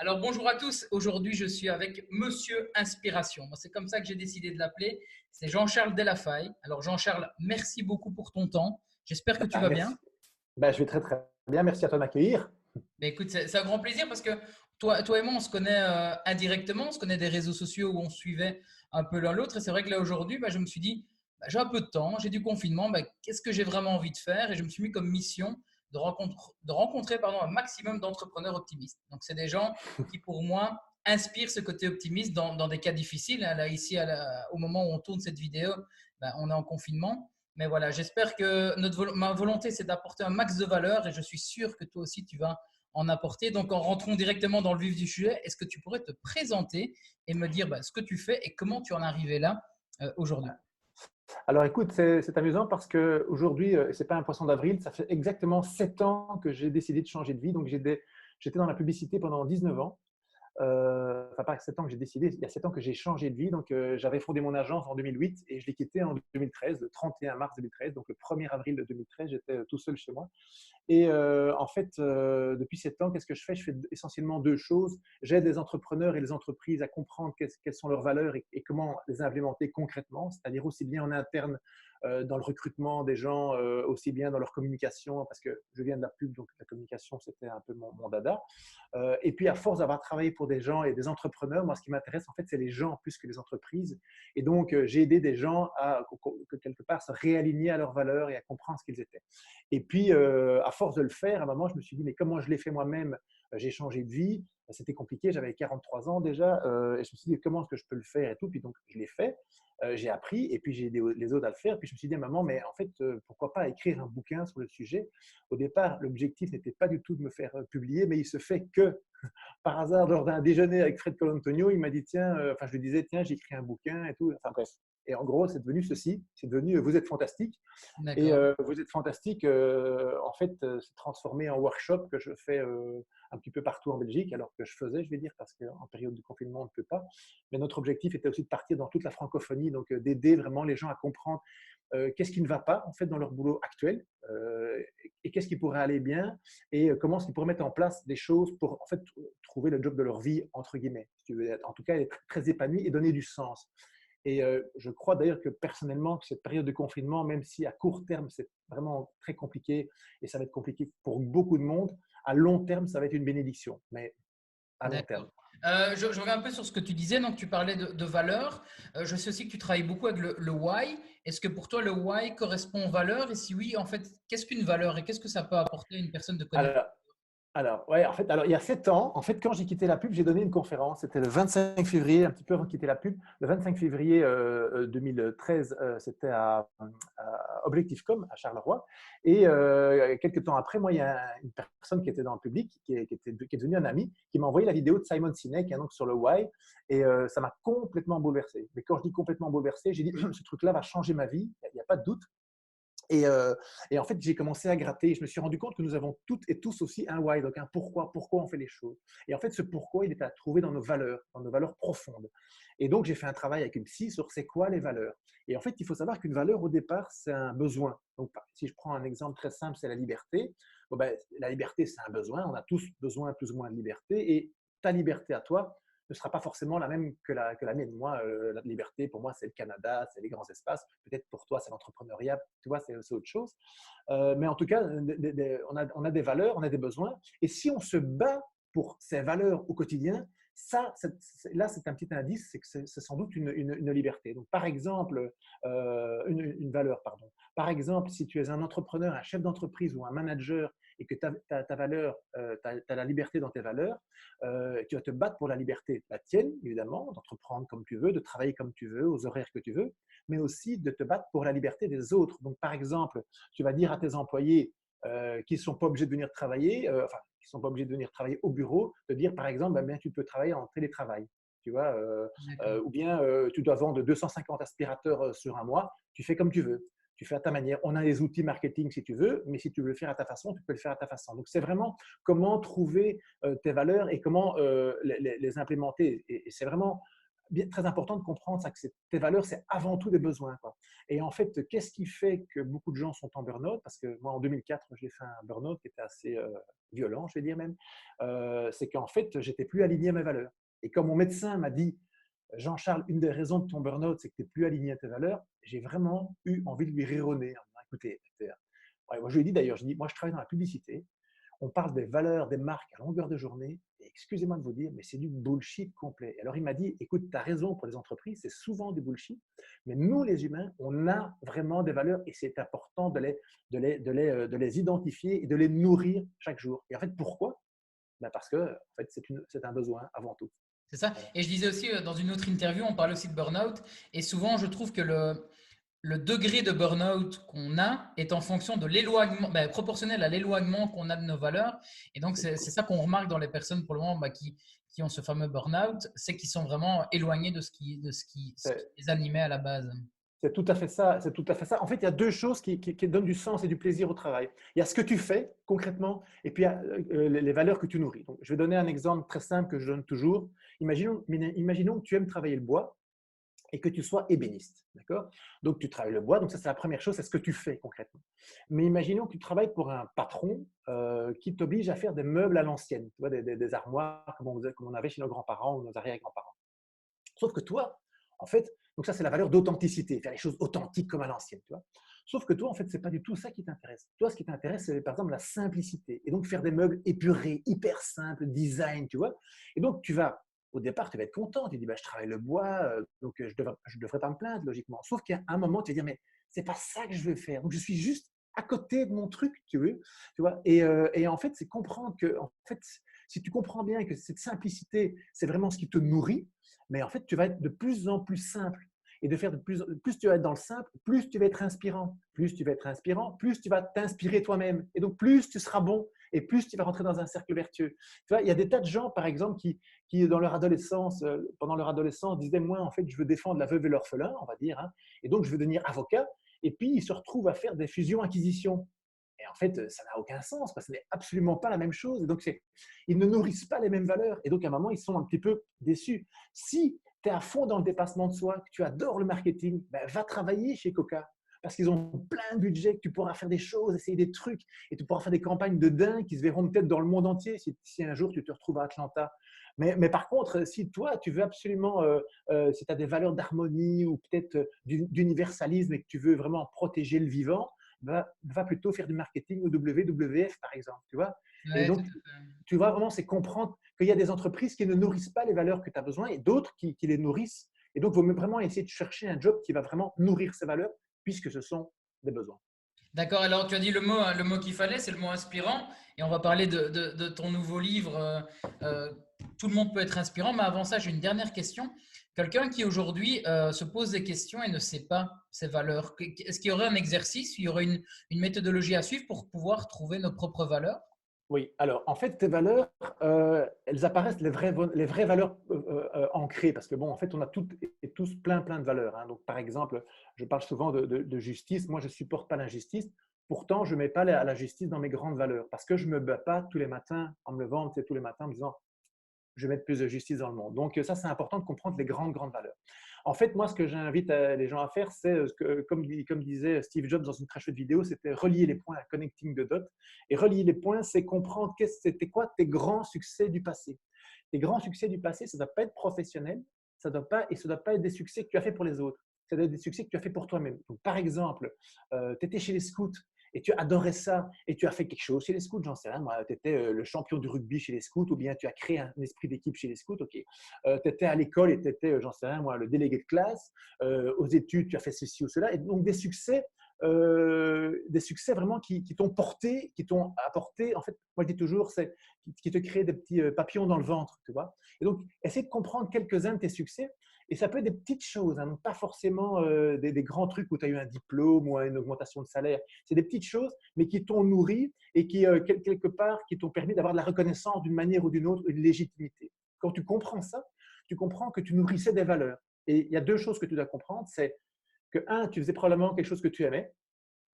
Alors bonjour à tous, aujourd'hui je suis avec Monsieur Inspiration. Moi, c'est comme ça que j'ai décidé de l'appeler, c'est Jean-Charles Delafaye. Alors Jean-Charles, merci beaucoup pour ton temps, j'espère que tu Ah, vas bien. merci. Je vais très très bien. Merci à toi de m'accueillir. Mais écoute, c'est un grand plaisir parce que toi et moi on se connaît indirectement, on se connaît des réseaux sociaux où on se suivait un peu l'un l'autre et c'est vrai que là aujourd'hui je me suis dit, j'ai un peu de temps, j'ai du confinement, qu'est-ce que j'ai vraiment envie de faire et je me suis mis comme mission de rencontrer un maximum d'entrepreneurs optimistes. Donc c'est des gens qui pour moi inspirent ce côté optimiste dans des cas difficiles, hein. Là ici au moment où on tourne cette vidéo, on est en confinement. Mais voilà, j'espère que ma volonté, c'est d'apporter un max de valeur et je suis sûr que toi aussi, tu vas en apporter. Donc, en rentrant directement dans le vif du sujet, est-ce que tu pourrais te présenter et me dire ce que tu fais et comment tu en es arrivé là aujourd'hui? Alors écoute, c'est amusant parce qu'aujourd'hui, ce n'est pas un poisson d'avril, ça fait exactement 7 ans que j'ai décidé de changer de vie. Donc j'étais dans la publicité pendant 19 ans. Enfin, pas 7 ans que j'ai décidé, il y a 7 ans que j'ai changé de vie. Donc, j'avais fondé mon agence en 2008 et je l'ai quittée en 2013, le 31 mars 2013. Donc, le 1er avril de 2013, j'étais tout seul chez moi. Et en fait, depuis 7 ans, qu'est-ce que je fais? Je fais essentiellement deux choses. J'aide les entrepreneurs et les entreprises à comprendre quelles sont leurs valeurs et comment les implémenter concrètement, c'est-à-dire aussi bien en interne dans le recrutement des gens, aussi bien dans leur communication, parce que je viens de la pub, donc la communication, c'était un peu mon dada. Et puis, à force d'avoir travaillé pour des gens et des entrepreneurs, moi, ce qui m'intéresse, en fait, c'est les gens plus que les entreprises. Et donc, j'ai aidé des gens à, quelque part, se réaligner à leurs valeurs et à comprendre ce qu'ils étaient. Et puis, à force de le faire, à un moment, je me suis dit, mais comment je l'ai fait moi-même? J'ai changé de vie, c'était compliqué, j'avais 43 ans déjà, et je me suis dit, comment est-ce que je peux le faire et tout. Puis donc, je l'ai fait, j'ai appris, et puis j'ai aidé les autres à le faire. Puis je me suis dit, maman, mais en fait, pourquoi pas écrire un bouquin sur le sujet? Au départ, l'objectif n'était pas du tout de me faire publier, mais il se fait que, par hasard, lors d'un déjeuner avec Fred Colantonio, il m'a dit, tiens, enfin, je lui disais, tiens, j'écris un bouquin et tout. Enfin, bref. Et en gros, c'est devenu ceci, c'est devenu Vous êtes fantastique. Et D'accord. Vous êtes fantastique, en fait, c'est transformé en workshop que je fais un petit peu partout en Belgique, alors que je faisais, je vais dire, parce qu'en période de confinement, on ne peut pas. Mais notre objectif était aussi de partir dans toute la francophonie, donc d'aider vraiment les gens à comprendre qu'est-ce qui ne va pas en fait dans leur boulot actuel et qu'est-ce qui pourrait aller bien et comment est-ce qu'ils pourraient mettre en place des choses pour en fait trouver le job de leur vie entre guillemets. Si tu veux, en tout cas, être très épanoui et donner du sens. Et je crois d'ailleurs que personnellement, que cette période de confinement, même si à court terme, c'est vraiment très compliqué et ça va être compliqué pour beaucoup de monde, à long terme, ça va être une bénédiction, mais à long terme. D'accord. Je reviens un peu sur ce que tu disais. Donc, tu parlais de valeurs. Je sais aussi que tu travailles beaucoup avec le why. Est-ce que pour toi, le why correspond aux valeurs? Et si oui, en fait, qu'est-ce qu'une valeur et qu'est-ce que ça peut apporter à une personne de connaître? Alors, ouais, en fait, il y a 7 ans, en fait, quand j'ai quitté la pub, j'ai donné une conférence. C'était le 25 février, un petit peu avant de quitter la pub. Le 25 février 2013, c'était à Objectif.com à Charleroi. Et quelques temps après, moi, il y a une personne qui était dans le public, qui est devenue un ami, qui m'a envoyé la vidéo de Simon Sinek, hein, donc sur le why. Et ça m'a complètement bouleversé. Mais quand je dis complètement bouleversé, j'ai dit, ce truc-là va changer ma vie, il n'y a pas de doute. Et, euh, et, en fait, j'ai commencé à gratter. Je me suis rendu compte que nous avons toutes et tous aussi un why, donc un pourquoi on fait les choses. Et en fait, ce pourquoi, il est à trouver dans nos valeurs profondes. Et donc, j'ai fait un travail avec une psy sur c'est quoi les valeurs. Et en fait, il faut savoir qu'une valeur, au départ, c'est un besoin. Donc, si je prends un exemple très simple, c'est la liberté. Bon, ben, la liberté, c'est un besoin. On a tous besoin plus ou moins de liberté. Et ta liberté à toi, ne sera pas forcément la même que la mienne. Moi, la liberté, pour moi, c'est le Canada, c'est les grands espaces. Peut-être pour toi, c'est l'entrepreneuriat, tu vois, c'est autre chose. Mais en tout cas, on a des valeurs, on a des besoins. Et si on se bat pour ces valeurs au quotidien, ça, là, c'est un petit indice, c'est que c'est sans doute une liberté. Donc, par exemple, une valeur, pardon. Par exemple, si tu es un entrepreneur, un chef d'entreprise ou un manager et que tu as ta valeur, tu as la liberté dans tes valeurs, tu vas te battre pour la liberté, la tienne, évidemment, d'entreprendre comme tu veux, de travailler comme tu veux, aux horaires que tu veux, mais aussi de te battre pour la liberté des autres. Donc, par exemple, tu vas dire à tes employés qui ne sont pas obligés de venir travailler, enfin, qui ne sont pas obligés de venir travailler au bureau, de dire, par exemple, ben, bien, tu peux travailler en télétravail. Tu vois, D'accord. ou bien tu dois vendre 250 aspirateurs sur un mois, tu fais comme tu veux. Tu fais à ta manière. On a les outils marketing si tu veux, mais si tu veux le faire à ta façon, tu peux le faire à ta façon. Donc, c'est vraiment comment trouver tes valeurs et comment les implémenter. Et c'est vraiment très important de comprendre ça, que tes valeurs, c'est avant tout des besoins, quoi. Et en fait, qu'est-ce qui fait que beaucoup de gens sont en burn-out? Parce que moi, en 2004, j'ai fait un burn-out qui était assez violent, je vais dire même. C'est qu'en fait, j'étais plus aligné à mes valeurs. Et comme mon médecin m'a dit, Jean-Charles, une des raisons de ton burn-out, c'est que tu n'es plus aligné à tes valeurs, j'ai vraiment eu envie de lui rironner. Écoutez, ouais, moi je lui ai dit d'ailleurs, je dis, moi je travaille dans la publicité, on parle des valeurs des marques à longueur de journée, et excusez-moi de vous dire, mais c'est du bullshit complet. Et alors il m'a dit, écoute, tu as raison pour les entreprises, c'est souvent du bullshit, mais nous les humains, on a vraiment des valeurs et c'est important de les identifier et de les nourrir chaque jour. Et en fait, pourquoi? Ben parce que en fait, c'est un besoin avant tout. C'est ça. Voilà. Et je disais aussi dans une autre interview, on parle aussi de burn-out. Et souvent, je trouve que le degré de burn-out qu'on a est en fonction de l'éloignement, ben, proportionnel à l'éloignement qu'on a de nos valeurs. Et donc, c'est ça qu'on remarque dans les personnes pour le moment bah, qui ont ce fameux burn-out, c'est qu'ils sont vraiment éloignés de ce qui C'est les animait à la base. C'est tout à fait ça. C'est tout à fait ça. En fait, il y a deux choses qui donnent du sens et du plaisir au travail. Il y a ce que tu fais concrètement, et puis il y a les valeurs que tu nourris. Donc, je vais donner un exemple très simple que je donne toujours. Imaginons que tu aimes travailler le bois et que tu sois ébéniste. D'accord? Donc, tu travailles le bois. Donc, ça, c'est la première chose, c'est ce que tu fais concrètement. Mais imaginons que tu travailles pour un patron qui t'oblige à faire des meubles à l'ancienne, tu vois, des armoires comme on avait chez nos grands-parents ou nos arrière-grands-parents. Sauf que toi, en fait, donc ça, c'est la valeur d'authenticité, faire les choses authentiques comme à l'ancienne, tu vois. Sauf que toi, en fait, c'est pas du tout ça qui t'intéresse. Toi, ce qui t'intéresse, c'est par exemple la simplicité. Et donc, faire des meubles épurés, hyper simples, design, tu vois. Et donc, au départ, tu vas être content. Tu dis, bah, je travaille le bois, donc je devrais pas me plaindre, logiquement. Sauf qu'à un moment, tu vas dire, mais c'est pas ça que je veux faire. Donc, je suis juste à côté de mon truc, tu vois. Et en fait, c'est comprendre que, en fait, si tu comprends bien que cette simplicité, c'est vraiment ce qui te nourrit, mais en fait, tu vas être de plus en plus simple. Et de faire plus tu vas être dans le simple, plus tu vas être inspirant. Plus tu vas être inspirant, plus tu vas t'inspirer toi-même. Et donc, plus tu seras bon et plus tu vas rentrer dans un cercle vertueux. Tu vois, il y a des tas de gens, par exemple, qui dans leur adolescence, pendant leur adolescence, disaient, moi, en fait, je veux défendre la veuve et l'orphelin, on va dire, hein, et donc je veux devenir avocat. Et puis, ils se retrouvent à faire des fusions-acquisitions. Et en fait, ça n'a aucun sens, parce que ce n'est absolument pas la même chose. Et donc, ils ne nourrissent pas les mêmes valeurs. Et donc, à un moment, ils sont un petit peu déçus. Si tu es à fond dans le dépassement de soi, que tu adores le marketing, ben, va travailler chez Coca. Parce qu'ils ont plein de budget, que tu pourras faire des choses, essayer des trucs, et tu pourras faire des campagnes de dingue qui se verront peut-être dans le monde entier si un jour tu te retrouves à Atlanta. Mais par contre, si toi, tu veux absolument, si tu as des valeurs d'harmonie ou peut-être d'universalisme et que tu veux vraiment protéger le vivant, va plutôt faire du marketing au WWF, par exemple. Tu vois. Et Ouais, tout donc, à fait. tu vois vraiment, c'est comprendre qu'il y a des entreprises qui ne nourrissent pas les valeurs que tu as besoin et d'autres qui les nourrissent. Et donc, il faut vraiment essayer de chercher un job qui va vraiment nourrir ces valeurs puisque ce sont des besoins. D'accord, alors tu as dit le mot qu'il fallait, c'est le mot inspirant. Et on va parler de ton nouveau livre, Tout le monde peut être inspirant. Mais avant ça, j'ai une dernière question. Quelqu'un qui aujourd'hui se pose des questions et ne sait pas ses valeurs, est-ce qu'il y aurait un exercice, il y aurait une méthodologie à suivre pour pouvoir trouver nos propres valeurs? Oui, alors en fait, tes valeurs, elles apparaissent les vraies valeurs ancrées, parce que bon, en fait, on a toutes et tous plein de valeurs, hein. Donc, par exemple, je parle souvent de justice. Moi, je ne supporte pas l'injustice. Pourtant, je ne mets pas la justice dans mes grandes valeurs, parce que je ne me bats pas tous les matins en me levant, tous les matins en me disant, je vais mettre plus de justice dans le monde. Donc, ça, c'est important de comprendre les grandes valeurs. En fait, moi, ce que j'invite les gens à faire, c'est, comme disait Steve Jobs dans une très chouette vidéo, c'était relier les points, connecting the dots. Et relier les points, c'est comprendre c'était quoi tes grands succès du passé. Tes grands succès du passé, ça ne doit pas être professionnel, ça doit pas, et ça ne doit pas être des succès que tu as fait pour les autres. Ça doit être des succès que tu as fait pour toi-même. Donc, par exemple, tu étais chez les scouts et tu adorais ça, et tu as fait quelque chose chez les scouts, j'en sais rien, moi, tu étais le champion du rugby chez les scouts, ou bien tu as créé un esprit d'équipe chez les scouts, ok. Tu étais à l'école et tu étais, j'en sais rien, moi, le délégué de classe, aux études, tu as fait ceci ou cela, et donc des succès vraiment qui t'ont porté, qui t'ont apporté, en fait, moi je dis toujours, c'est qui te créent des petits papillons dans le ventre, tu vois. Et donc, essaie de comprendre quelques-uns de tes succès, et ça peut être des petites choses, hein, donc pas forcément des grands trucs où tu as eu un diplôme ou une augmentation de salaire. C'est des petites choses, mais qui t'ont nourri et qui, quelque part, qui t'ont permis d'avoir de la reconnaissance d'une manière ou d'une autre, une légitimité. Quand tu comprends ça, tu comprends que tu nourrissais des valeurs. Et il y a deux choses que tu dois comprendre, c'est que, un, tu faisais probablement quelque chose que tu aimais.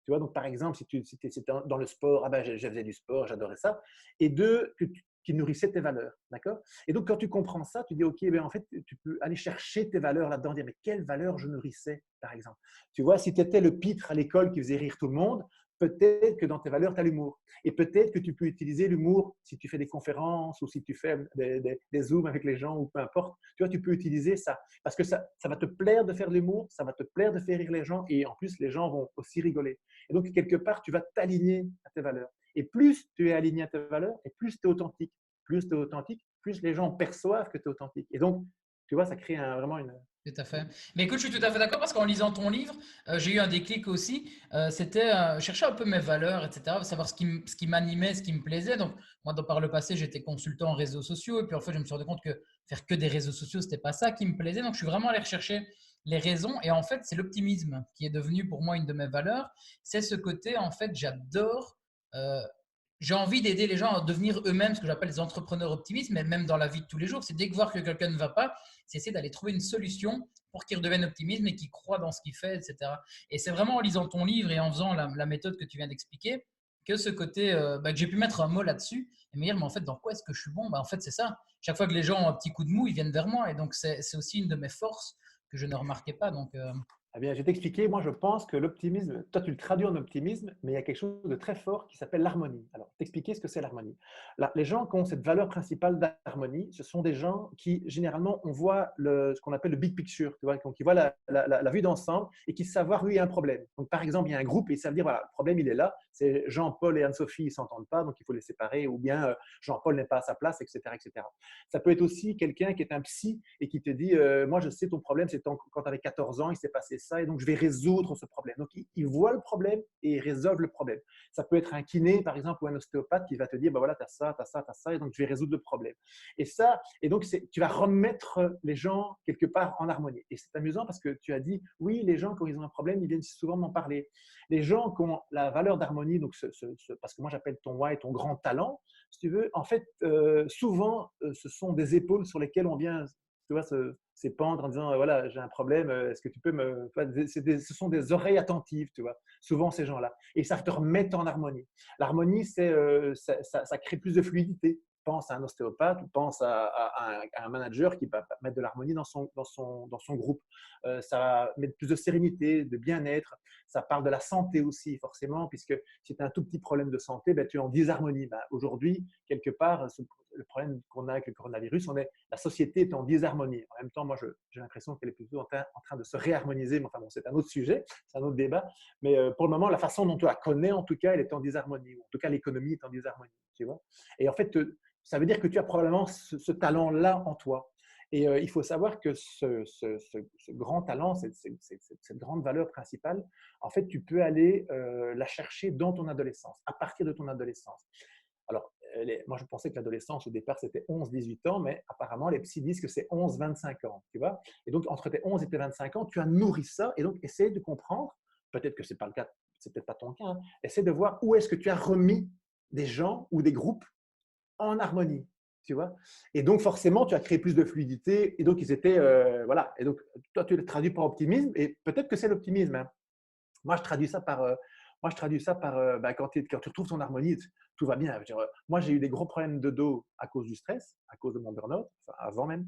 Tu vois, donc par exemple, si tu étais dans le sport, ah ben, je faisais du sport, j'adorais ça. Et deux, que qui nourrissaient tes valeurs. D'accord? Et donc, quand tu comprends ça, tu dis, OK, ben, en fait, tu peux aller chercher tes valeurs là-dedans, dire, mais quelles valeurs je nourrissais, par exemple. Tu vois, si tu étais le pitre à l'école qui faisait rire tout le monde, peut-être que dans tes valeurs, tu as l'humour. Et peut-être que tu peux utiliser l'humour si tu fais des conférences ou si tu fais des zooms avec les gens ou peu importe. Tu vois, tu peux utiliser ça parce que ça va te plaire de faire de l'humour, ça va te plaire de faire rire les gens et en plus, les gens vont aussi rigoler. Et donc, quelque part, tu vas t'aligner à tes valeurs. Et plus tu es aligné à tes valeurs et plus tu es authentique. Plus tu es authentique, plus les gens perçoivent que tu es authentique. Et donc, tu vois, ça crée vraiment une… Tout à fait. Mais écoute, je suis tout à fait d'accord parce qu'en lisant ton livre, j'ai eu un déclic aussi. C'était chercher un peu mes valeurs, etc. Savoir ce qui m'animait, ce qui me plaisait. Donc, moi, par le passé, j'étais consultant en réseaux sociaux. Et puis, en fait, je me suis rendu compte que faire que des réseaux sociaux, c'était pas ça qui me plaisait. Donc, je suis vraiment allé rechercher les raisons. Et en fait, c'est l'optimisme qui est devenu pour moi une de mes valeurs. C'est ce côté, en fait, j'adore. euh, j'ai envie d'aider les gens à devenir eux-mêmes ce que j'appelle des entrepreneurs optimistes, mais même dans la vie de tous les jours. C'est dès que voir que quelqu'un ne va pas, c'est essayer d'aller trouver une solution pour qu'il redevienne optimiste et qu'il croit dans ce qu'il fait, etc. Et c'est vraiment en lisant ton livre et en faisant la méthode que tu viens d'expliquer que ce côté, que j'ai pu mettre un mot là-dessus et me dire, mais en fait, dans quoi est-ce que je suis bon? En fait, c'est ça. Chaque fois que les gens ont un petit coup de mou, ils viennent vers moi. Et donc, c'est aussi une de mes forces que je ne remarquais pas. Donc, Eh bien, je vais t'expliquer. Moi, je pense que l'optimisme, toi, tu le traduis en optimisme, mais il y a quelque chose de très fort qui s'appelle l'harmonie. Alors, t'expliquer ce que c'est l'harmonie. Les gens qui ont cette valeur principale d'harmonie, ce sont des gens qui, généralement, on voit ce qu'on appelle le big picture, tu vois, donc qui voient la vue d'ensemble et qui savent voir où il y a un problème. Donc, par exemple, il y a un groupe et ils savent dire, voilà, le problème, il est là. C'est Jean-Paul et Anne-Sophie, ils ne s'entendent pas, donc il faut les séparer, ou bien Jean-Paul n'est pas à sa place, etc., etc. Ça peut être aussi quelqu'un qui est un psy et qui te dit, moi, je sais ton problème, c'est quand tu avais 14 ans, il s'est passé ça, et donc je vais résoudre ce problème. Donc, il voit le problème et il résolve le problème. Ça peut être un kiné, par exemple, ou un ostéopathe qui va te dire, ben voilà, tu as ça, tu as ça, tu as ça, et donc je vais résoudre le problème. Et donc, tu vas remettre les gens quelque part en harmonie. Et c'est amusant parce que tu as dit, oui, les gens, quand ils ont un problème, ils viennent souvent m'en parler. Les gens qui ont la valeur d'harmonie, donc parce que moi j'appelle ton why ton grand talent, si tu veux, en fait, souvent, ce sont des épaules sur lesquelles on vient, tu vois, s'épandre en disant, voilà, j'ai un problème, est-ce que tu peux me… Ce sont des oreilles attentives, tu vois, souvent ces gens-là. Et ça te remet en harmonie. L'harmonie, ça crée plus de fluidité. Pense à un ostéopathe ou pense à un manager qui va mettre de l'harmonie dans son groupe. Ça va mettre plus de sérénité, de bien-être. Ça parle de la santé aussi, forcément, puisque si tu as un tout petit problème de santé, ben, tu es en disharmonie. Ben, aujourd'hui, quelque part, le problème qu'on a avec le coronavirus, la société est en disharmonie. En même temps, moi, j'ai l'impression qu'elle est plutôt en train de se réharmoniser. Mais enfin, bon, c'est un autre sujet, c'est un autre débat. Mais pour le moment, la façon dont tu la connais, en tout cas, elle est en disharmonie. Ou en tout cas, l'économie est en disharmonie. Tu vois. Et en fait, ça veut dire que tu as probablement ce talent-là en toi. Et il faut savoir que ce grand talent, cette grande valeur principale, en fait, tu peux aller la chercher dans ton adolescence, à partir de ton adolescence. Alors, moi, je pensais que l'adolescence, au départ, c'était 11-18 ans, mais apparemment, les psys disent que c'est 11-25 ans, tu vois. Et donc, entre tes 11 et tes 25 ans, tu as nourri ça, et donc, essaye de comprendre, peut-être que ce n'est pas le cas, c'est peut-être pas ton cas, hein, essaye de voir où est-ce que tu as remis des gens ou des groupes en harmonie, tu vois. Et donc, forcément, tu as créé plus de fluidité, et donc, ils étaient, voilà. Et donc, toi, tu le traduis par optimisme, et peut-être que c'est l'optimisme, hein. Moi, je traduis ça par, bah, quand tu retrouves ton harmonie, tout va bien. Je veux dire, moi, j'ai eu des gros problèmes de dos à cause du stress, à cause de mon burn-out, enfin, avant même.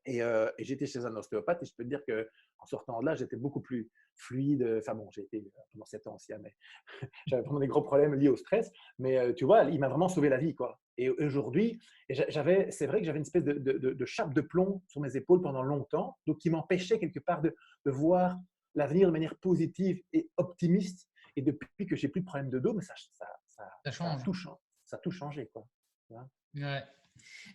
Et j'étais chez un ostéopathe et je peux te dire qu'en sortant de là, j'étais beaucoup plus fluide. Enfin bon, j'ai été pendant 7 ans aussi, hein, mais j'avais vraiment des gros problèmes liés au stress. Mais tu vois, il m'a vraiment sauvé la vie, quoi. Et aujourd'hui, c'est vrai que j'avais une espèce de chape de plomb sur mes épaules pendant longtemps, donc qui m'empêchait quelque part de voir l'avenir de manière positive et optimiste. Et depuis que j'ai plus de problème de dos, mais ça ça a change. tout changé. Ça a tout changé, quoi. Ouais.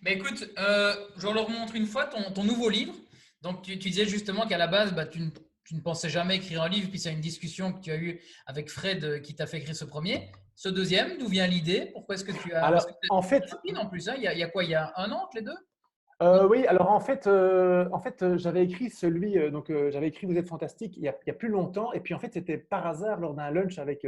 Mais écoute, je leur montre une fois ton nouveau livre. Donc, tu disais justement qu'à la base, bah, tu ne pensais jamais écrire un livre, puis c'est une discussion que tu as eue avec Fred qui t'a fait écrire ce premier. Ce deuxième, d'où vient l'idée? Pourquoi est-ce que tu as… Parce que Alors, en c'est fait, rapide en plus, hein. Il y a quoi? Il y a un an entre les deux? Oui, alors en fait j'avais écrit j'avais écrit Vous êtes fantastique il y a plus longtemps, et puis en fait, c'était par hasard lors d'un lunch avec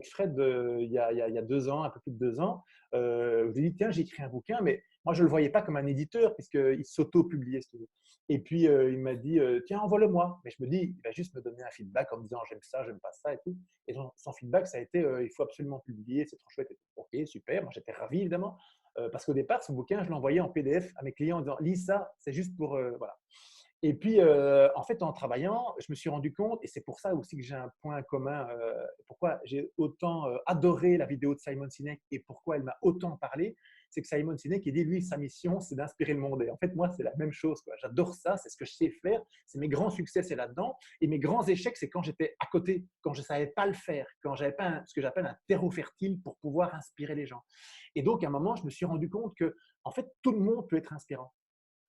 Fred il y a 2 ans, un peu plus de 2 ans. Je lui ai dit, tiens, j'ai écrit un bouquin, mais moi, je ne le voyais pas comme un éditeur, puisqu'il s'auto-publiait, si tu veux. Et puis, il m'a dit, tiens, envoie-le-moi. Mais je me dis, il va juste me donner un feedback en me disant, j'aime ça, j'aime pas ça et tout. Et son feedback, ça a été, il faut absolument publier, c'est trop chouette. Et tout. Ok, super, moi j'étais ravi, évidemment. Parce qu'au départ, ce bouquin, je l'envoyais en PDF à mes clients en disant, lis ça, c'est juste pour… voilà. Et puis, en fait, en travaillant, je me suis rendu compte, et c'est pour ça aussi que j'ai un point commun, pourquoi j'ai autant adoré la vidéo de Simon Sinek et pourquoi elle m'a autant parlé, c'est que Simon Sinek, il dit, lui, sa mission, c'est d'inspirer le monde. Et en fait, moi, c'est la même chose, quoi. J'adore ça, c'est ce que je sais faire, c'est mes grands succès, c'est là-dedans. Et mes grands échecs, c'est quand j'étais à côté, quand je ne savais pas le faire, quand j'avais pas ce que j'appelle un terreau fertile pour pouvoir inspirer les gens. Et donc, à un moment, je me suis rendu compte que, en fait, tout le monde peut être inspirant.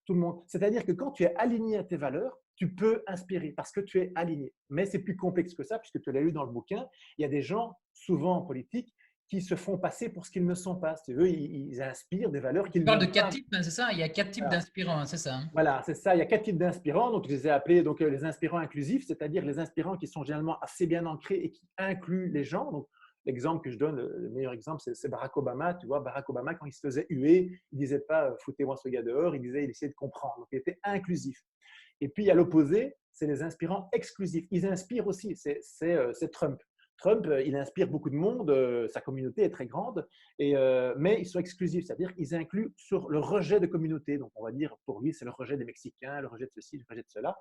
Tout le monde. C'est-à-dire que quand tu es aligné à tes valeurs, tu peux inspirer parce que tu es aligné. Mais c'est plus complexe que ça, puisque tu l'as lu dans le bouquin. Il y a des gens, souvent en politique, qui se font passer pour ce qu'ils ne sont pas. Si tu veux, ils inspirent des valeurs Tu qu'ils parles de n'ont 4 pas. types, hein, c'est ça? Il y a 4 types Voilà. d'inspirants, hein, c'est ça, hein? Voilà, c'est ça. Il y a 4 types d'inspirants. Donc, je les ai appelés donc, les inspirants inclusifs, c'est-à-dire les inspirants qui sont généralement assez bien ancrés et qui incluent les gens. Donc, l'exemple que je donne, le meilleur exemple, c'est Barack Obama. Tu vois, Barack Obama, quand il se faisait huer, il ne disait pas foutez-moi ce gars dehors, il disait il essayait de comprendre. Donc, il était inclusif. Et puis, à l'opposé, c'est les inspirants exclusifs. Ils inspirent aussi. C'est Trump. Trump, il inspire beaucoup de monde, sa communauté est très grande, mais ils sont exclusifs, c'est-à-dire qu'ils incluent sur le rejet de communauté. Donc, on va dire, pour lui, c'est le rejet des Mexicains, le rejet de ceci, le rejet de cela.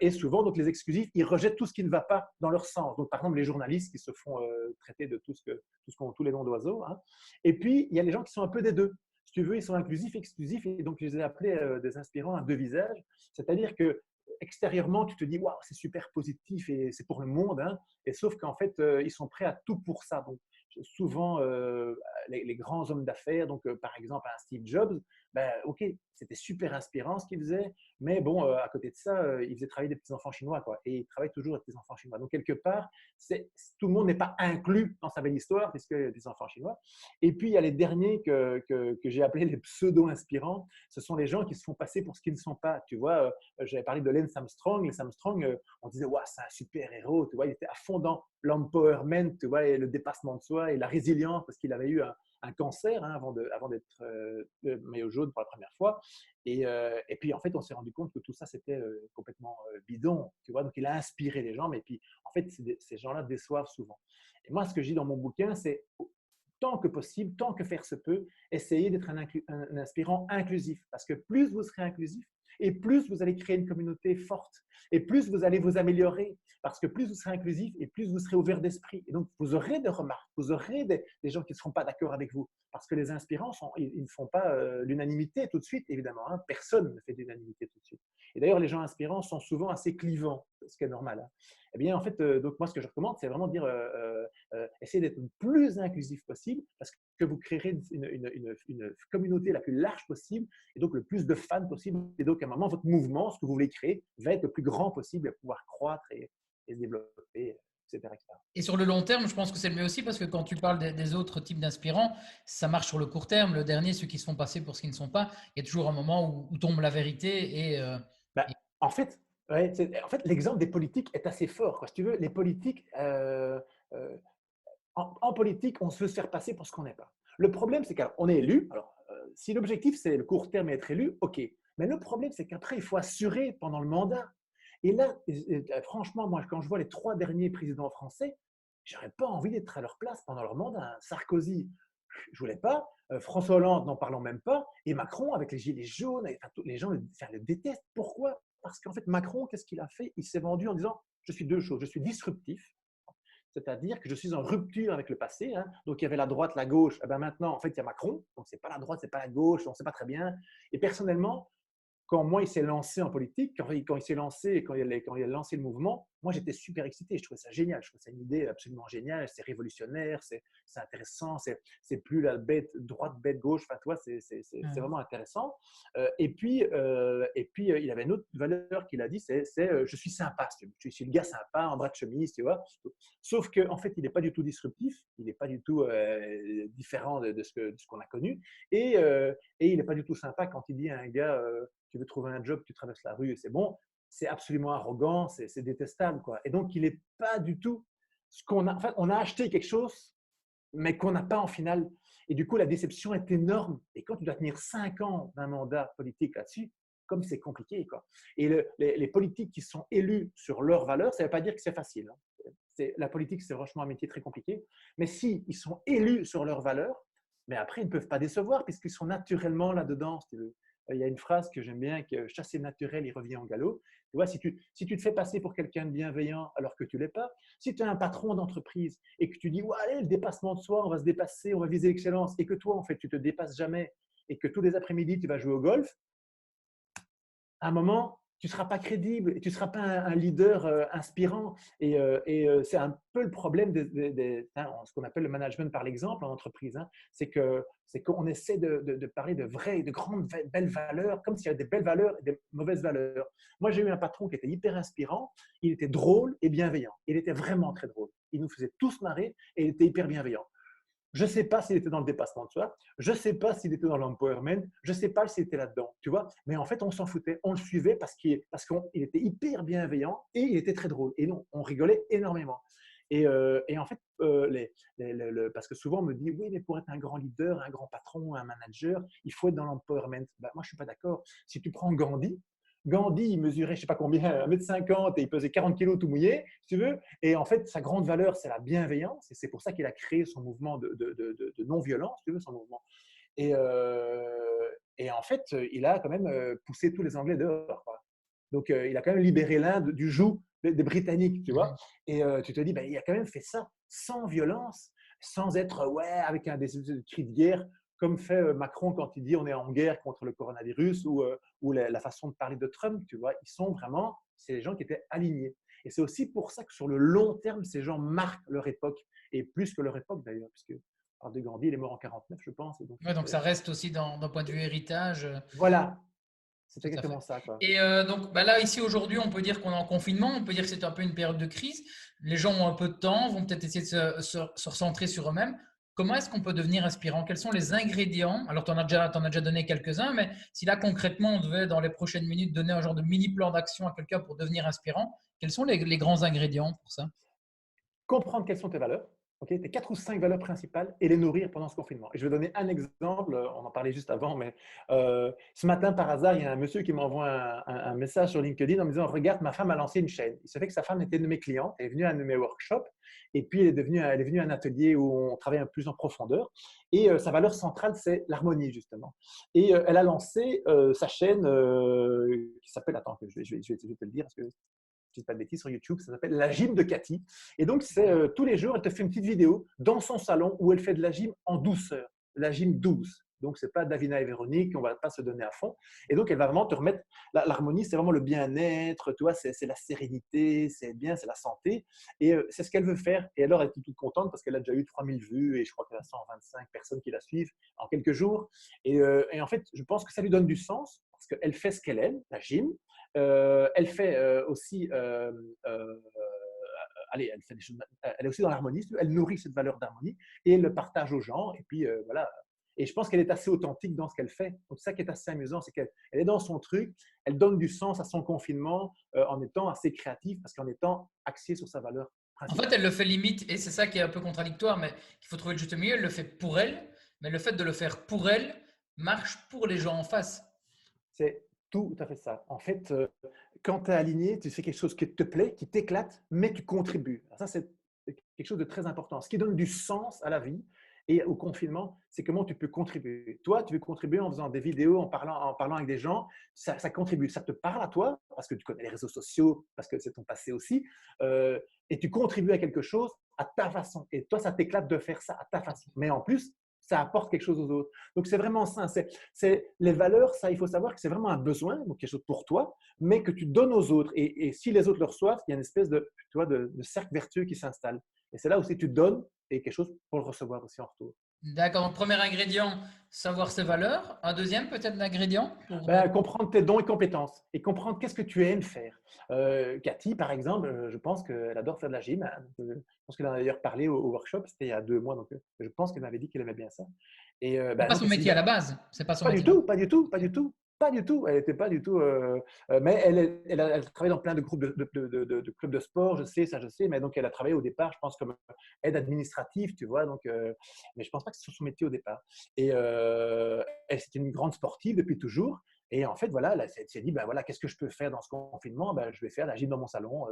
Et souvent, donc, les exclusifs, ils rejettent tout ce qui ne va pas dans leur sens. Donc, par exemple, les journalistes qui se font traiter de tous les noms d'oiseaux. Hein. Et puis, il y a les gens qui sont un peu des deux. Si tu veux, ils sont inclusifs, exclusifs, et donc je les ai appelés des inspirants à deux visages. C'est-à-dire que extérieurement, tu te dis, waouh, c'est super positif et c'est pour le monde. Hein. Et sauf qu'en fait, ils sont prêts à tout pour ça. Donc, souvent, les grands hommes d'affaires, donc par exemple un Steve Jobs, ben, ok, c'était super inspirant ce qu'il faisait, mais bon, à côté de ça, il faisait travailler des petits-enfants chinois, quoi, et il travaille toujours avec des enfants chinois. Donc, quelque part, tout le monde n'est pas inclus dans sa belle histoire, puisque y a des enfants chinois. Et puis, il y a les derniers que j'ai appelés les pseudo-inspirants. Ce sont les gens qui se font passer pour ce qu'ils ne sont pas. Tu vois, j'avais parlé de Lance Armstrong. Lance Armstrong, on disait, ouais, c'est un super héros. Tu vois, il était à fond dans l'empowerment, tu vois, et le dépassement de soi et la résilience, parce qu'il avait eu un cancer hein, avant d'être maillot jaune pour la première fois. Et puis, en fait, on s'est rendu compte que tout ça, c'était complètement bidon. Tu vois, donc il a inspiré les gens, mais puis, en fait, ces gens-là déçoivent souvent. Et moi, ce que je dis dans mon bouquin, c'est tant que possible, tant que faire se peut, essayez d'être un inspirant inclusif. Parce que plus vous serez inclusif, et plus vous allez créer une communauté forte, et plus vous allez vous améliorer, parce que plus vous serez inclusif, et plus vous serez ouvert d'esprit. Et donc, vous aurez des remarques, vous aurez des gens qui ne seront pas d'accord avec vous, parce que les inspirants, ils ne font pas l'unanimité tout de suite, évidemment. Hein. Personne ne fait l'unanimité tout de suite. Et d'ailleurs, les gens inspirants sont souvent assez clivants, ce qui est normal. Hein. Eh bien, en fait, donc moi, ce que je recommande, c'est vraiment de dire essayez d'être le plus inclusif possible parce que vous créerez une communauté la plus large possible et donc le plus de fans possible. Et donc, à un moment, votre mouvement, ce que vous voulez créer, va être le plus grand possible et pouvoir croître et se développer, etc., etc. Et sur le long terme, je pense que c'est le mieux aussi parce que quand tu parles des autres types d'inspirants, ça marche sur le court terme. Le dernier, ceux qui se font passer pour ce qu'ils ne sont pas, il y a toujours un moment où tombe la vérité. Ben, Et en fait, ouais, l'exemple des politiques est assez fort. Quoi. Si tu veux, les politiques, euh, en politique, on se veut se faire passer pour ce qu'on n'est pas. Le problème, c'est qu'on est élu. Alors, si l'objectif, c'est le court terme et être élu, OK. Mais le problème, c'est qu'après, il faut assurer pendant le mandat. Et là, franchement, moi, quand je vois les 3 derniers présidents français, j'aurais pas envie d'être à leur place pendant leur mandat. Sarkozy, je voulais pas. François Hollande, n'en parlons même pas. Et Macron, avec les gilets jaunes, enfin, les gens le détestent. Pourquoi? Parce qu'en fait, Macron, qu'est-ce qu'il a fait? Il s'est vendu en disant, je suis deux choses. Je suis disruptif, c'est-à-dire que je suis en rupture avec le passé. Hein. Donc, il y avait la droite, la gauche. Et ben maintenant, en fait, il y a Macron. Donc, ce n'est pas la droite, ce n'est pas la gauche. On ne sait pas très bien. Et personnellement, quand moi, il s'est lancé en politique, quand il s'est lancé, quand il a lancé le mouvement, moi, j'étais super excité. Je trouvais ça génial. Je trouvais ça une idée absolument géniale. C'est révolutionnaire, c'est intéressant. C'est plus la bête droite, bête gauche. Enfin, toi, c'est vraiment intéressant. Il avait une autre valeur qu'il a dit, c'est je suis sympa. Je suis le gars sympa en bras de chemise, tu vois. Sauf qu'en fait, il n'est pas du tout disruptif. Il n'est pas du tout différent de ce qu'on a connu. Et il n'est pas du tout sympa quand il dit à un gars tu veux trouver un job, tu traverses la rue et c'est bon. C'est absolument arrogant, c'est détestable. Quoi. Et donc, il n'est pas du tout ce qu'on a. Enfin, on a acheté quelque chose, mais qu'on n'a pas en finale. Et du coup, la déception est énorme. Et quand tu dois tenir 5 ans d'un mandat politique là-dessus, comme c'est compliqué. Quoi. Et les politiques qui sont élus sur leurs valeurs, ça ne veut pas dire que c'est facile. Hein. La politique, c'est franchement un métier très compliqué. Mais si ils sont élus sur leurs valeurs, Mais après, ils ne peuvent pas décevoir puisqu'ils sont naturellement là-dedans, si tu veux. Il y a une phrase que j'aime bien, que chasser le naturel, il revient en galop. Tu vois, si tu te fais passer pour quelqu'un de bienveillant alors que tu ne l'es pas, si tu es un patron d'entreprise et que tu dis, ouais, allez, le dépassement de soi, on va se dépasser, on va viser l'excellence, et que toi, en fait, tu te dépasses jamais et que tous les après-midi, tu vas jouer au golf, à un moment, tu ne seras pas crédible et tu ne seras pas un leader inspirant. Et c'est un peu le problème ce qu'on appelle le management par l'exemple en entreprise. Hein. C'est qu'on essaie de parler de vraies, de grandes, belles valeurs, comme s'il y avait des belles valeurs et des mauvaises valeurs. Moi, j'ai eu un patron qui était hyper inspirant. Il était drôle et bienveillant. Il était vraiment très drôle. Il nous faisait tous marrer et il était hyper bienveillant. Je ne sais pas s'il était dans le dépassement de soi, je ne sais pas s'il était dans l'empowerment, je ne sais pas s'il était là-dedans, tu vois. Mais en fait, on s'en foutait, on le suivait parce qu'il était hyper bienveillant et il était très drôle. Et non, on rigolait énormément. Et en fait, parce que souvent on me dit, oui, mais pour être un grand leader, un grand patron, un manager, il faut être dans l'empowerment. Ben, moi, je ne suis pas d'accord. Si tu prends Gandhi, il mesurait, je ne sais pas combien, 1,50 m et il pesait 40 kilos tout mouillé, si tu veux. Et en fait, sa grande valeur, c'est la bienveillance. Et c'est pour ça qu'il a créé son mouvement de non-violence, si tu veux, son mouvement. Et, euh, et en fait, il a quand même poussé tous les Anglais dehors, quoi. Donc, il a quand même libéré l'Inde du joug des Britanniques, tu vois. Et tu te dis, ben, il a quand même fait ça sans violence, sans être, ouais, avec des cris de guerre, comme fait Macron quand il dit on est en guerre contre le coronavirus ou la façon de parler de Trump, tu vois. Ils sont vraiment, c'est les gens qui étaient alignés. Et c'est aussi pour ça que sur le long terme, ces gens marquent leur époque, et plus que leur époque d'ailleurs, puisque de Gandhi, il est mort en 49, je pense. Et donc, Ouais, donc ça reste aussi d'un point de vue héritage. voilà, c'est Tout à fait. exactement ça, quoi. Et donc bah là, ici aujourd'hui, on peut dire qu'on est en confinement, on peut dire que c'est un peu une période de crise. Les gens ont un peu de temps, vont peut-être essayer de se recentrer sur eux-mêmes. Comment est-ce qu'on peut devenir inspirant? Quels sont les ingrédients? Alors, t'en as déjà donné quelques-uns, mais si là, concrètement, on devait, dans les prochaines minutes, donner un genre de mini plan d'action à quelqu'un pour devenir inspirant, quels sont les grands ingrédients pour ça? Comprendre quelles sont tes valeurs, okay, tes 4 ou 5 valeurs principales et les nourrir pendant ce confinement. Et je vais donner un exemple, on en parlait juste avant, mais ce matin, par hasard, il y a un monsieur qui m'envoie un message sur LinkedIn en me disant, regarde, ma femme a lancé une chaîne. Il se fait que sa femme était une de mes clientes, elle est venue à un de mes workshops, et puis elle est venue à un atelier où on travaille un peu plus en profondeur. Et sa valeur centrale, c'est l'harmonie, justement. Et elle a lancé sa chaîne qui s'appelle, attends, je vais te le dire, parce que je ne dis pas de bêtises, sur YouTube, ça s'appelle La Gym de Cathy. Et donc, c'est tous les jours, elle te fait une petite vidéo dans son salon où elle fait de la gym en douceur, la gym douce. Donc, ce n'est pas Davina et Véronique, on ne va pas se donner à fond. Et donc, elle va vraiment te remettre l'harmonie, c'est vraiment le bien-être, tu vois, c'est la sérénité, c'est bien, c'est la santé. Et c'est ce qu'elle veut faire. Et alors, elle est toute contente parce qu'elle a déjà eu 3000 vues et je crois qu'elle a 125 personnes qui la suivent en quelques jours. Et en fait, je pense que ça lui donne du sens parce qu'elle fait ce qu'elle aime, la gym. Elle fait aussi, allez, elle fait des choses, elle est aussi dans l'harmonie, elle nourrit cette valeur d'harmonie et elle le partage aux gens. Et puis voilà. Et je pense qu'elle est assez authentique dans ce qu'elle fait. Donc, ça qui est assez amusant, c'est qu'elle est dans son truc, elle donne du sens à son confinement en étant assez créative, parce qu'en étant axée sur sa valeur En fait, principale. elle le fait limite, et c'est ça qui est un peu contradictoire, mais il faut trouver le juste milieu. Elle le fait pour elle, mais le fait de le faire pour elle marche pour les gens en face. C'est tout à fait ça. En fait, quand tu es aligné, tu fais quelque chose qui te plaît, qui t'éclate, mais tu contribues. Alors ça, c'est quelque chose de très important. Ce qui donne du sens à la vie et au confinement, c'est comment tu peux contribuer. Toi, tu veux contribuer en faisant des vidéos, en parlant avec des gens, ça contribue. Ça te parle à toi, parce que tu connais les réseaux sociaux, parce que c'est ton passé aussi, et tu contribues à quelque chose à ta façon. Et toi, ça t'éclate de faire ça à ta façon. Mais en plus, ça apporte quelque chose aux autres. Donc, c'est vraiment ça. Les valeurs, ça, il faut savoir que c'est vraiment un besoin, donc quelque chose pour toi, mais que tu donnes aux autres. Et si les autres le reçoivent, il y a une espèce tu vois, de cercle vertueux qui s'installe. Et c'est là aussi tu donnes et quelque chose pour le recevoir aussi en retour. D'accord. Donc, premier ingrédient, savoir ses valeurs. Un deuxième, peut-être, d'ingrédient pour. Ben, comprendre tes dons et compétences et comprendre qu'est-ce que tu aimes faire. Cathy, par exemple, je pense qu'elle adore faire de la gym, hein. Je pense qu'elle en a d'ailleurs parlé au workshop, c'était il y a 2 mois, donc je pense qu'elle m'avait dit qu'elle aimait bien ça. Et C'est ben, pas donc son elle s'est dit, métier à ben, la base. C'est pas son pas du métier. tout, pas du tout, pas du tout, pas du tout. Elle n'était pas du tout. Mais elle travaille dans plein de groupes de clubs de sport, je sais, ça je sais. Mais donc elle a travaillé au départ, je pense, comme aide administrative, tu vois. Donc, mais je pense pas que ce soit son métier au départ. Et c'était une grande sportive depuis toujours. Et en fait, voilà, là, elle s'est dit, ben voilà, qu'est-ce que je peux faire dans ce confinement? Ben, je vais faire la gym dans mon salon.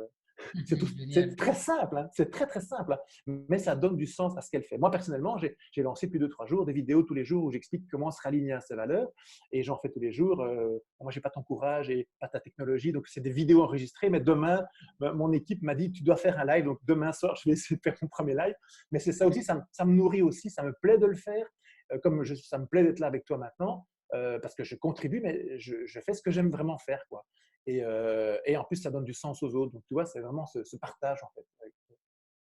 C'est tout. C'est Génial. très simple, hein, c'est très, très simple, hein, mais ça donne du sens à ce qu'elle fait. Moi, personnellement, j'ai lancé depuis 2, 3 jours des vidéos tous les jours où j'explique comment se raligner à ses valeurs et j'en fais tous les jours. Moi, je n'ai pas ton courage et pas ta technologie, donc c'est des vidéos enregistrées, mais demain, mon équipe m'a dit, tu dois faire un live, donc demain soir, je vais essayer de faire mon premier live. Mais c'est ça aussi, ça me nourrit aussi, ça me plaît de le faire, ça me plaît d'être là avec toi maintenant, parce que je contribue, mais je fais ce que j'aime vraiment faire, quoi. Et en plus, ça donne du sens aux autres. Donc, tu vois, c'est vraiment ce partage, en fait.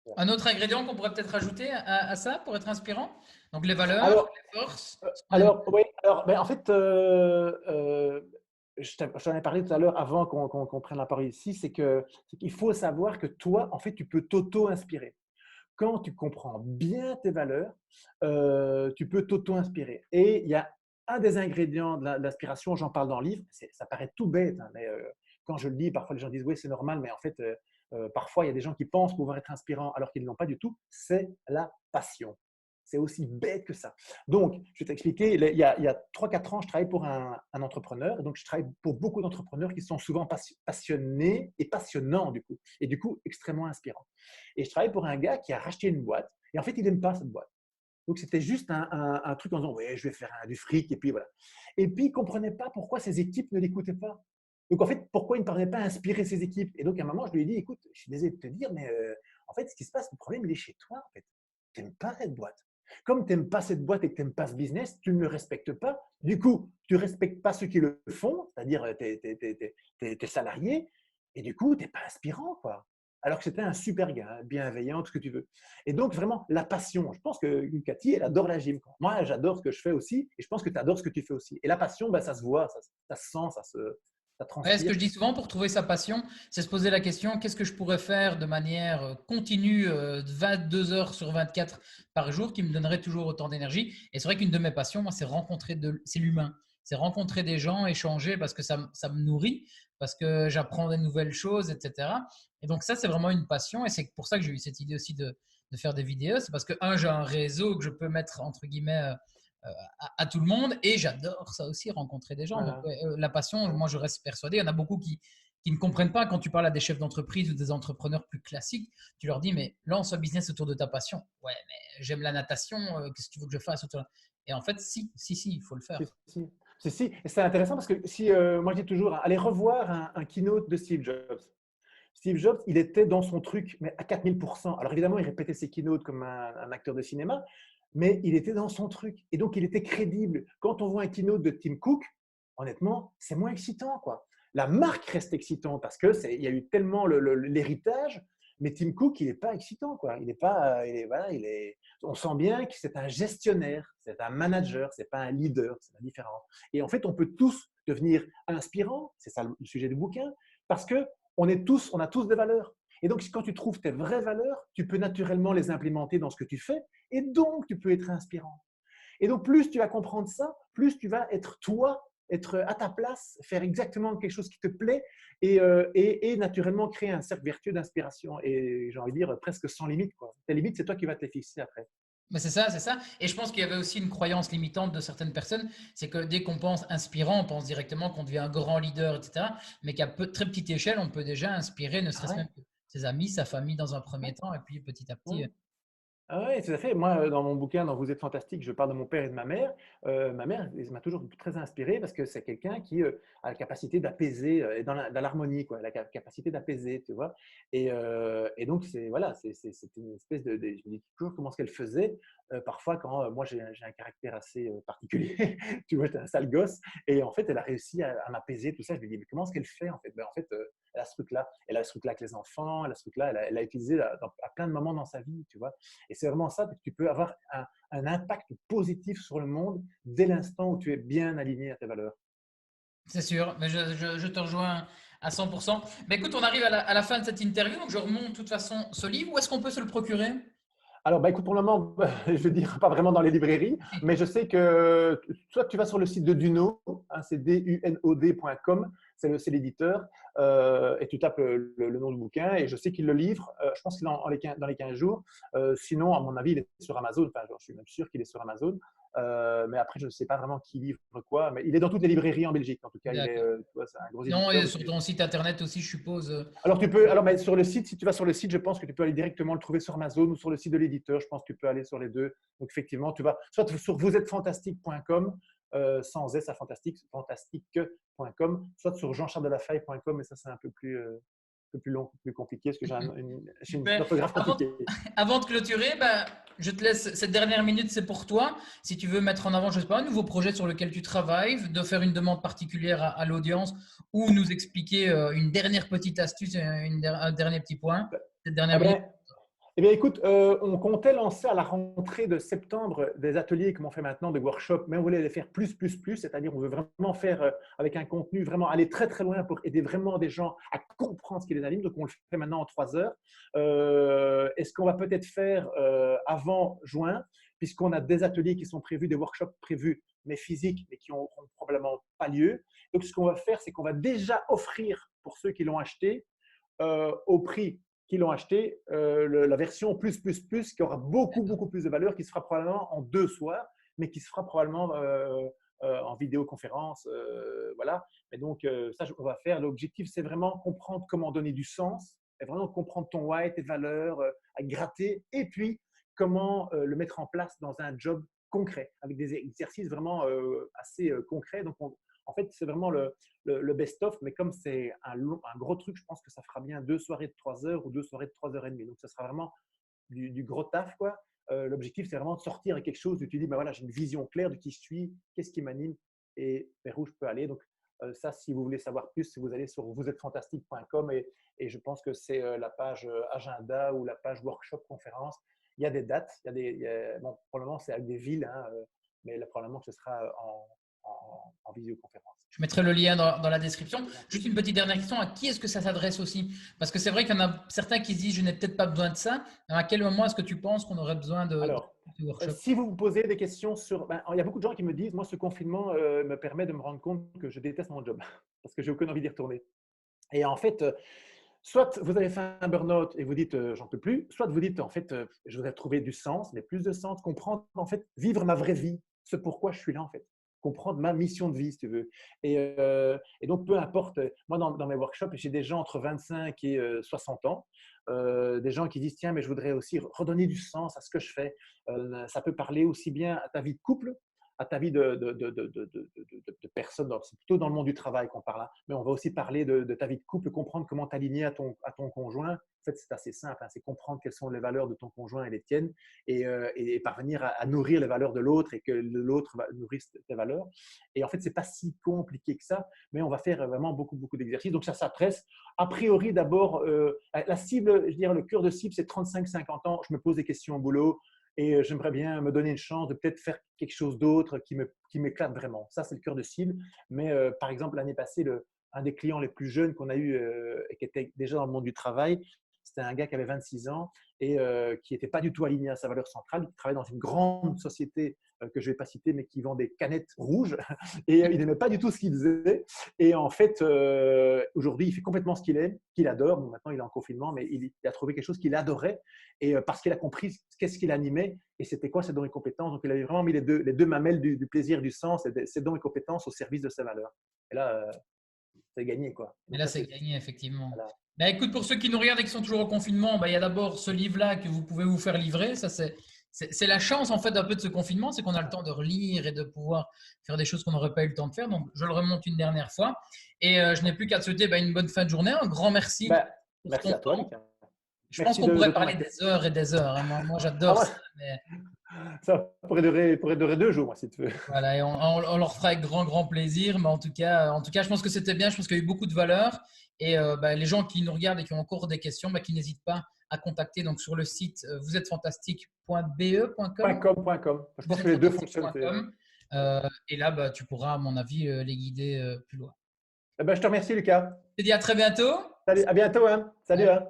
Ouais. Un autre ingrédient qu'on pourrait peut-être ajouter à ça pour être inspirant? Donc les valeurs, Alors, les forces, ce qu'on aime. oui, ben, en fait, je t'en ai parlé tout à l'heure avant qu'on prenne la parole ici, c'est qu'il faut savoir que toi, en fait, tu peux t'auto-inspirer. Quand tu comprends bien tes valeurs, tu peux t'auto-inspirer. Et il y a un des ingrédients de l'inspiration, j'en parle dans le livre, ça paraît tout bête, hein, mais quand je le dis, parfois les gens disent oui, c'est normal, mais en fait, parfois il y a des gens qui pensent pouvoir être inspirants alors qu'ils ne l'ont pas du tout. C'est la passion. C'est aussi bête que ça. Donc, je vais t'expliquer. Il y a 3, 4 ans, je travaille pour un entrepreneur. Donc, je travaille pour beaucoup d'entrepreneurs qui sont souvent passionnés et passionnants, du coup. Et du coup, extrêmement inspirants. Et je travaille pour un gars qui a racheté une boîte. Et en fait, il n'aime pas cette boîte. Donc, c'était juste un truc en disant, ouais, je vais faire du fric. Et puis, voilà. Et puis, il ne comprenait pas pourquoi ses équipes ne l'écoutaient pas. Donc, en fait, pourquoi il ne parvenait pas à inspirer ses équipes. Et donc, à un moment, je lui ai dit, écoute, je suis désolé de te dire, mais en fait, ce qui se passe, le problème, il est chez toi. En fait. Tu n'aimes pas cette boîte. Comme tu n'aimes pas cette boîte et que tu n'aimes pas ce business, tu ne le respectes pas. Du coup, tu ne respectes pas ceux qui le font, c'est-à-dire tes salariés, et du coup, tu n'es pas inspirant, quoi. Alors que c'était un super gars, bienveillant, tout ce que tu veux. Et donc, vraiment, la passion. Je pense que Cathy, elle adore la gym. Quoi. Moi, j'adore ce que je fais aussi, et je pense que tu adores ce que tu fais aussi. Et la passion, ben, ça se voit, ça se sent, ça Ouais, ce que transpire. je dis souvent pour trouver sa passion, c'est se poser la question, qu'est-ce que je pourrais faire de manière continue, 22 heures sur 24 par jour, qui me donnerait toujours autant d'énergie. Et c'est vrai qu'une de mes passions, moi, c'est l'humain. C'est rencontrer des gens, échanger, parce que ça me nourrit, parce que j'apprends des nouvelles choses, etc. Et donc ça, c'est vraiment une passion. Et c'est pour ça que j'ai eu cette idée aussi de faire des vidéos. C'est parce que, un, j'ai un réseau que je peux mettre, entre guillemets, à tout le monde et j'adore ça aussi, rencontrer des gens. Donc, Voilà. ouais, la passion, moi, je reste persuadé. Il y en a beaucoup qui ne comprennent pas quand tu parles à des chefs d'entreprise ou des entrepreneurs plus classiques. Tu leur dis, mais lance un business autour de ta passion. Ouais, mais j'aime la natation, qu'est-ce que tu veux que je fasse autour? Et en fait, si, il faut le Si, faire. si. Si. Et c'est intéressant parce que si, moi je dis toujours, allez revoir un keynote de Steve Jobs. Steve Jobs, il était dans son truc, mais à 4000%. Alors évidemment, il répétait ses keynotes comme un acteur de cinéma, mais il était dans son truc. Et donc, il était crédible. Quand on voit un keynote de Tim Cook, honnêtement, c'est moins excitant, quoi. La marque reste excitante parce il y a eu tellement l'héritage, mais Tim Cook, il n'est pas excitant, quoi. Il est pas, voilà, on sent bien que c'est un gestionnaire, c'est un manager, c'est pas un leader, c'est la différence. Et en fait, on peut tous devenir inspirants, c'est ça le sujet du bouquin, parce que on a tous des valeurs. Et donc, quand tu trouves tes vraies valeurs, tu peux naturellement les implémenter dans ce que tu fais, et donc tu peux être inspirant. Et donc, plus tu vas comprendre ça, plus tu vas être toi, être à ta place, faire exactement quelque chose qui te plaît et naturellement créer un cercle vertueux d'inspiration. Et j'ai envie de dire presque sans limite. Quoi. Tes limites, c'est toi qui vas te les fixer après. Mais c'est ça, c'est ça. Et je pense qu'il y avait aussi une croyance limitante de certaines personnes, c'est que dès qu'on pense inspirant, on pense directement qu'on devient un grand leader, etc. Mais qu'à très petite échelle, on peut déjà inspirer, ne Ah serait-ce ouais, même que ses amis, sa famille dans un premier ouais, temps, et puis petit à ouais. petit. Ah ouais, tout à fait. Moi, dans mon bouquin, dans Vous êtes fantastique, je parle de mon père et de ma mère. Ma mère, elle m'a toujours très inspiré parce que c'est quelqu'un qui a la capacité d'apaiser, et dans l'harmonie, quoi, la capacité d'apaiser, tu vois. Et donc, voilà, c'est une espèce je me dis toujours comment ce qu'elle faisait. Parfois, quand moi, j'ai un caractère assez particulier, tu vois, j'étais un sale gosse. Et en fait, elle a réussi à m'apaiser, tout ça. Je me dis, mais comment est-ce qu'elle fait, en fait? Ben, en fait, elle a ce truc-là. Elle a ce truc-là avec les enfants, elle a ce truc-là, elle a utilisé à plein de moments dans sa vie, tu vois. Et c'est vraiment ça que tu peux avoir un impact positif sur le monde dès l'instant où tu es bien aligné à tes valeurs. C'est sûr, mais je te rejoins à 100%. Mais écoute, on arrive à la fin de cette interview, donc je remonte de toute façon ce livre. Où est-ce qu'on peut se le procurer? Alors, bah, écoute, pour le moment, je veux dire, pas vraiment dans les librairies, mais je sais que soit tu vas sur le site de Duno, hein, c'est dunod.com, c'est l'éditeur, et tu tapes le nom du bouquin, et je sais qu'il le livre, je pense qu'il est dans les 15 jours. Sinon, à mon avis, il est sur Amazon, enfin, je suis même sûr qu'il est sur Amazon. Mais après, je ne sais pas vraiment qui livre quoi. Mais il est dans toutes les librairies en Belgique. En tout cas, D'accord. tu vois, c'est un gros Non, éditeur. et sur ton site internet aussi, je suppose. Alors, mais sur le site, si tu vas sur le site, je pense que tu peux aller directement le trouver sur Amazon ou sur le site de l'éditeur. Je pense que tu peux aller sur les deux. Donc, effectivement, tu vas soit sur vousêtesfantastique.com, sans S à fantastique, fantastique.com, soit sur jeancharlesdelafay.com, mais ça, c'est un peu plus long, plus compliqué, parce que j'ai une Super. orthographe Avant, compliquée. avant de clôturer, bah, je te laisse cette dernière minute, c'est pour toi. Si tu veux mettre en avant, je sais pas, un nouveau projet sur lequel tu travailles, de faire une demande particulière à l'audience ou nous expliquer une dernière petite astuce, un dernier petit point, cette Ah dernière minute. ben, eh bien, écoute, on comptait lancer à la rentrée de septembre des ateliers comme on fait maintenant, des workshops, mais on voulait les faire plus, c'est-à-dire on veut vraiment faire avec un contenu, vraiment aller très très loin pour aider vraiment des gens à comprendre ce qui les anime. Donc, on le fait maintenant en 3 heures. Est-ce qu'on va peut-être faire avant juin, puisqu'on a des ateliers qui sont prévus, des workshops prévus, mais physiques, mais qui n'auront probablement pas lieu. Donc, ce qu'on va faire, c'est qu'on va déjà offrir pour ceux qui l'ont acheté au prix qui l'ont acheté, la version qui aura beaucoup plus de valeur, qui se fera probablement en 2 soirs, mais qui se fera probablement en vidéoconférence. Voilà. Et donc, ça, on va faire. L'objectif, c'est vraiment comprendre comment donner du sens, et vraiment comprendre ton why, tes valeurs, à gratter, et puis comment le mettre en place dans un job concret, avec des exercices vraiment assez concrets. Donc, en fait, c'est vraiment le best-of, mais comme c'est un gros truc, je pense que ça fera bien 2 soirées de 3 heures ou 2 soirées de 3 heures et demie. Donc, ça sera vraiment du gros taf, quoi. L'objectif, c'est vraiment de sortir avec quelque chose où tu dis, ben voilà, j'ai une vision claire de qui je suis, qu'est-ce qui m'anime et vers où je peux aller. Donc, ça, si vous voulez savoir plus, si vous allez sur vousêtesfantastique.com et je pense que c'est la page agenda ou la page workshop conférence. Il y a des dates, bon, probablement c'est avec des villes, hein, mais là, probablement que ce sera en visioconférence. Je mettrai le lien dans la description. Juste une petite dernière question, à qui est-ce que ça s'adresse aussi? Parce que c'est vrai qu'il y en a certains qui se disent, je n'ai peut-être pas besoin de ça. À quel moment est-ce que tu penses qu'on aurait besoin de Alors, ce workshop? si vous vous posez des questions sur… il y a beaucoup de gens qui me disent, moi, ce confinement me permet de me rendre compte que je déteste mon job parce que j'ai aucune envie d'y retourner. Et en fait, soit vous avez fait un burn-out et vous dites, j'en peux plus, soit vous dites, en fait, je voudrais trouver du sens, mais plus de sens, comprendre, en fait, vivre ma vraie vie, ce pourquoi je suis là, en fait. Comprendre ma mission de vie, si tu veux. Et donc, peu importe, moi, dans mes workshops, j'ai des gens entre 25 et 60 ans, des gens qui disent, tiens, mais je voudrais aussi redonner du sens à ce que je fais. Ça peut parler aussi bien à ta vie de couple, à ta vie de personne, c'est plutôt dans le monde du travail qu'on parle, hein. Mais on va aussi parler de ta vie de couple, comprendre comment t'aligner à ton conjoint. En fait, c'est assez simple, hein, c'est comprendre quelles sont les valeurs de ton conjoint et les tiennes et parvenir à nourrir les valeurs de l'autre et que l'autre va nourrir tes valeurs. Et en fait, c'est pas si compliqué que ça, mais on va faire vraiment beaucoup d'exercices. Donc, ça s'adresse a priori d'abord, la cible, je dirais le cœur de cible, c'est 35-50 ans. Je me pose des questions au boulot. Et j'aimerais bien me donner une chance de peut-être faire quelque chose d'autre qui m'éclate vraiment. Ça, c'est le cœur de cible. Mais par exemple, l'année passée, un des clients les plus jeunes qu'on a eu et qui était déjà dans le monde du travail, c'était un gars qui avait 26 ans et qui n'était pas du tout aligné à sa valeur centrale, qui travaillait dans une grande société que je ne vais pas citer, mais qui vend des canettes rouges. Et il n'aimait pas du tout ce qu'il faisait. Et en fait, aujourd'hui, il fait complètement ce qu'il aime, qu'il adore. Bon, maintenant, il est en confinement, mais il a trouvé quelque chose qu'il adorait et parce qu'il a compris qu'est-ce qu'il animait et c'était quoi ses dons et compétences. Donc, il avait vraiment mis les deux mamelles du plaisir, du sens, et ses dons et compétences au service de ses valeurs. Et là, c'est gagné, quoi. Et Donc, là, ça, c'est gagné, effectivement. voilà. Ben, écoute, pour ceux qui nous regardent et qui sont toujours au confinement, ben, il y a d'abord ce livre-là que vous pouvez vous faire livrer. Ça, c'est la chance, en fait, un peu de ce confinement, c'est qu'on a le temps de relire et de pouvoir faire des choses qu'on n'aurait pas eu le temps de faire. Donc, je le remonte une dernière fois. Et je n'ai plus qu'à te souhaiter ben, une bonne fin de journée. Un grand merci Ben, pour ton merci à toi, temps. Lucas. Je pense Merci qu'on de pourrait ton parler accueil. des heures et des heures, hein. Moi Ah, j'adore ouais, ça. Mais ça pourrait durer 2 jours, moi, si tu veux. voilà, et on le refera avec grand plaisir. Mais en tout cas, je pense que c'était bien. Je pense qu'il y a eu beaucoup de valeur. Et bah, les gens qui nous regardent et qui ont encore des questions, bah, qui n'hésitent pas à contacter donc sur le site vousêtesfantastique.be.com, .com. Je pense que les deux fonctionnent. vousêtesfantastique.com. Et là, bah, tu pourras, à mon avis, les guider plus loin. Eh ben, je te remercie, Lucas. Je te dis à très bientôt. Salut, à bientôt, hein. Salut, hein.